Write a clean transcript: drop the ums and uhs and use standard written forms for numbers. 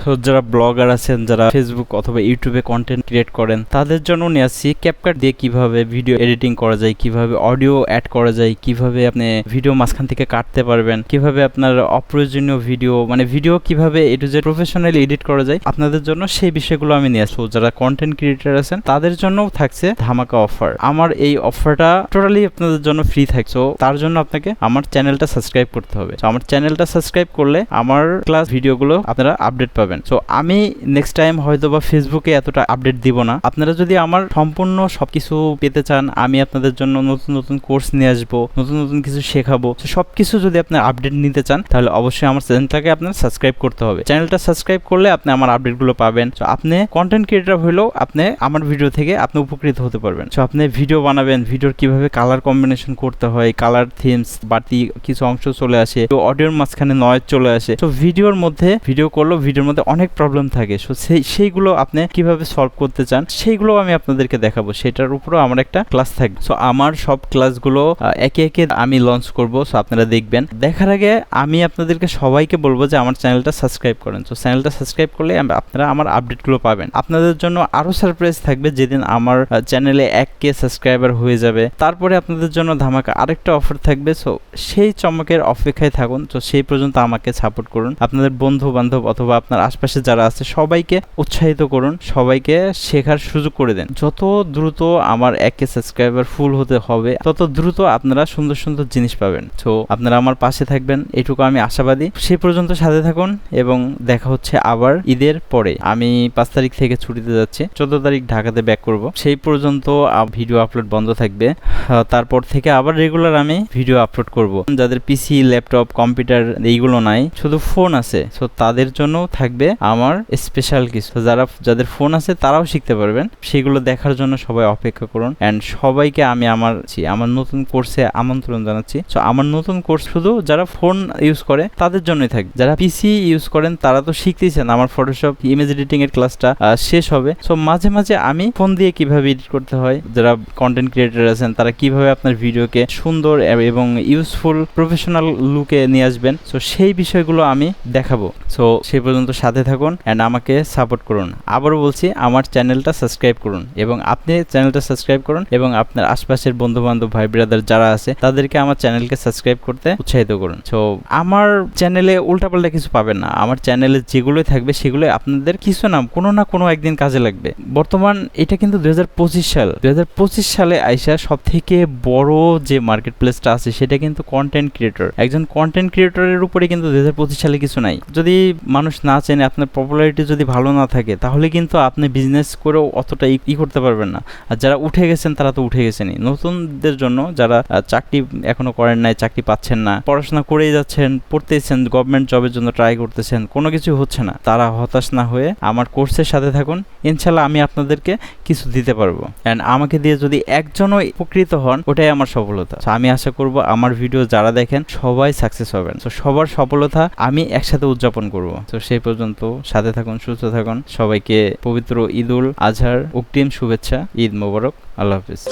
তো যারা ব্লগার আছেন, যারা ফেসবুক অথবা ইউটিউবে কন্টেন্ট ক্রিয়েট করেন, তাদের জন্য নিয়ে আসছি ক্যাপকাট দিয়ে কিভাবে ভিডিও এডিটিং করা যায়, কিভাবে অডিও অ্যাড করা যায়, কিভাবে আপনি ভিডিও মাঝখান থেকে কাটতে পারবেন, কিভাবে আপনার অপ্রয়োজনীয় ভিডিও ভিডিও কিভাবে এ টু জেড প্রফেশনালি এডিট করা যায় আপনাদের জন্য, সেই বিষয়গুলো আমি নিয়ে আসবো। যারা কন্টেন্ট ক্রিয়েটর আছেন তাদের জন্যও থাকছে ধামাকা অফার। আমার এই অফারটা টোটালি আপনাদের জন্য ফ্রি থাকছে। তার জন্য আপনাকে আমার চ্যানেলটা সাবস্ক্রাইব করতে হবে। আমার চ্যানেলটা সাবস্ক্রাইব করলে আমার ক্লাস ভিডিওগুলো আপনারা আপডেট পাবেন। সো আমি নেক্সট টাইম হয়তো বা ফেসবুকে এতটা আপডেট দিব না। আপনারা যদি আমার সম্পূর্ণ সবকিছু পেতে চান, আমি আপনাদের জন্য নতুন নতুন কোর্স নিয়ে আসবো, নতুন নতুন কিছু শেখাবো। সবকিছু যদি আপনার আপডেট নিতে চান তাহলে অবশ্যই আমার চ্যানেলটাকে আপনার সাবস্ক্রাইব করতে হবে। চ্যানেলটা সাবস্ক্রাইব করলে আপনি আমার আপডেটগুলো পাবেন। সো আপনি কন্টেন্ট ক্রিয়েটর হলেও আপনি আমার ভিডিও থেকে আপনি উপকৃত হতে পারবেন। সো আপনি ভিডিও বানাবেন, ভিডিওর কিভাবে কালার কম্বিনেশন করতে হয়, কালার থিমস বাড়তি কিছু অংশ চলে আসে, তো অডিওর মাঝখানে নয়েজ চলে আসে। তো ভিডিওর মধ্যে ভিডিও করলেও ভিডিওর মধ্যে অনেক প্রবলেম থাকে। সো সেইগুলো আপনি কিভাবে সলভ করতে চান সেইগুলো আমি আপনাদেরকে দেখাবো। সেটার উপরও আমার একটা ক্লাস থাকবে। সো আমার সব ক্লাসগুলো একে একে আমি লঞ্চ করব। সো আপনারা দেখবেন। দেখার আগে আমি আপনাদেরকে সবাইকে বলবো যে আমার চ্যানেলটা সাবস্ক্রাইব করেন। সো চ্যানেলটা সাবস্ক্রাইব করলে আপনারা আমার আপডেটগুলো পাবেন। আপনাদের জন্য আরো সারপ্রাইজ থাকবে যেদিন আমার চ্যানেলে 1K সাবস্ক্রাইবার হয়ে যাবে। তারপরে আপনাদের জন্য ধামাকা আরেকটা অফার থাকবে। সো সেই চমকের অপেক্ষায় থাকুন। তো সেই পর্যন্ত আমাকে সাপোর্ট করুন। আপনাদের বন্ধু বান্ধব অথবা আপনার আশপাশে যারা আছে সবাইকে উৎসাহিত করুন, সবাইকে শেখার সুযোগ করে দেন। যত দ্রুত আমার 1K সাবস্ক্রাইবার ফুল হতে হবে তত দ্রুত আপনারা সুন্দর সুন্দর জিনিস পাবেন। তো আপনারা আমার পাশে থাকবেন এটুকু আমি আশাবাদী। সেই পর্যন্ত সাথে থাকুন এবং দেখা হচ্ছে আবার ঈদের পরে। আমি 5 তারিখ থেকে ছুটিতে যাচ্ছি, 14 তারিখ ঢাকাতে ব্যাক করব। সেই পর্যন্ত ভিডিও আপলোড বন্ধ থাকবে। তারপর থেকে আবার রেগুলার আমি ভিডিও আপলোড করব। যাদের পিসি, ল্যাপটপ, কম্পিউটার এইগুলো নাই, শুধু ফোন আছে, সো তাদের জন্য থাকবে আমার স্পেশাল কিছু। যাদের ফোন আছে তারাও শিখতে পারবেন। সেগুলো দেখার জন্য সবাই অপেক্ষা করুন। অ্যান্ড সবাইকে আমি আমার নতুন কোর্সে আমন্ত্রণ জানাচ্ছি। সো আমার নতুন কোর্স শুধু যারা ফোন ইউজ করে তাদের জন্যই থাকবে। যারা পিসি ইউজ করেন তারা তো শিখতেইছেন। আমার ফটোশপ ইমেজ এডিটিং এর ক্লাসটা শেষ হবে। সো মাঝে মাঝে আমি ফোন দিয়ে কিভাবে এডিট করতে হয়, যারা কন্টেন্ট ক্রিয়েটর আছেন তারা কিভাবে আপনার ভিডিওকে সুন্দর এবং ইউজফুল প্রফেশনাল লুকে নিয়ে আসবেন, সো সেই বিষয়গুলো আমি দেখাবো। সো সেই পর্যন্ত সাথে থাকুন অ্যান্ড আমাকে সাপোর্ট করুন। আবারও বলছি, আমার চ্যানেলটা সাবস্ক্রাইব করুন এবং আপনি চ্যানেলটা সাবস্ক্রাইব করুন এবং আপনার আশপাশের বন্ধু বান্ধব, ভাই ব্রাদার যারা আছে তাদেরকে আমার চ্যানেলকে সাবস্ক্রাইব করতে উৎসাহিত করুন। সো আমার চ্যানেলে উল্টাপাল্টা কিছু পাবেন না। আমার চ্যানেলে যেগুলোই থাকবে সেগুলো আপনাদের কিছু না কোনো একদিন কাজে লাগবে। বর্তমান এটা কিন্তু 2025 সাল। 2025 সালে আইসা সব থেকে বড় যে মার্কেট প্লেসটা আছে সেটা কিন্তু কন্টেন্ট ক্রিয়েটর। একজন কন্টেন্ট ক্রিয়েটরের উপরে কিন্তু 2025 সালে কিছু নাই। যদি মানুষ না চেনে, আপনার পপুলারিটি যদি ভালো না থাকে, তাহলে কিন্তু আপনি বিজনেস করেও অতটা করতে পারবেন না। আর যারা উঠে গেছেন তারা তো উঠে গেছেনই। নতুনদের জন্য যারা চাকরি এখনো করেন নাই, চাকরি পাচ্ছেন না, পড়াশোনা করেই যাচ্ছেন, পড়তেছেন, গভর্নমেন্ট জবের জন্য ট্রাই করতেছেন, কোনো কিছু হচ্ছে না, তারা হতাশ না হয়ে আমার কোর্সের সাথে থাকুন। ইনশাল্লাহ আমি আপনাদেরকে কিছু দিতে পারবো। অ্যান্ড আমাকে দিয়ে যদি একজনও উপকৃত হন, ওটাই আমার সফলতা। আমি আশা করব আমার ভিডিও যারা দেখেন সবাই সাকসেস হবেন। তো সবার সফলতা আমি একসাথে উদযাপন করব। তো সেই পর্যন্ত সাথে থাকুন, সুস্থ থাকুন। সবাইকে পবিত্র ঈদ উল আজহার অগ্রিম শুভেচ্ছা। ঈদ মোবারক। আল্লাহ হাফিজ।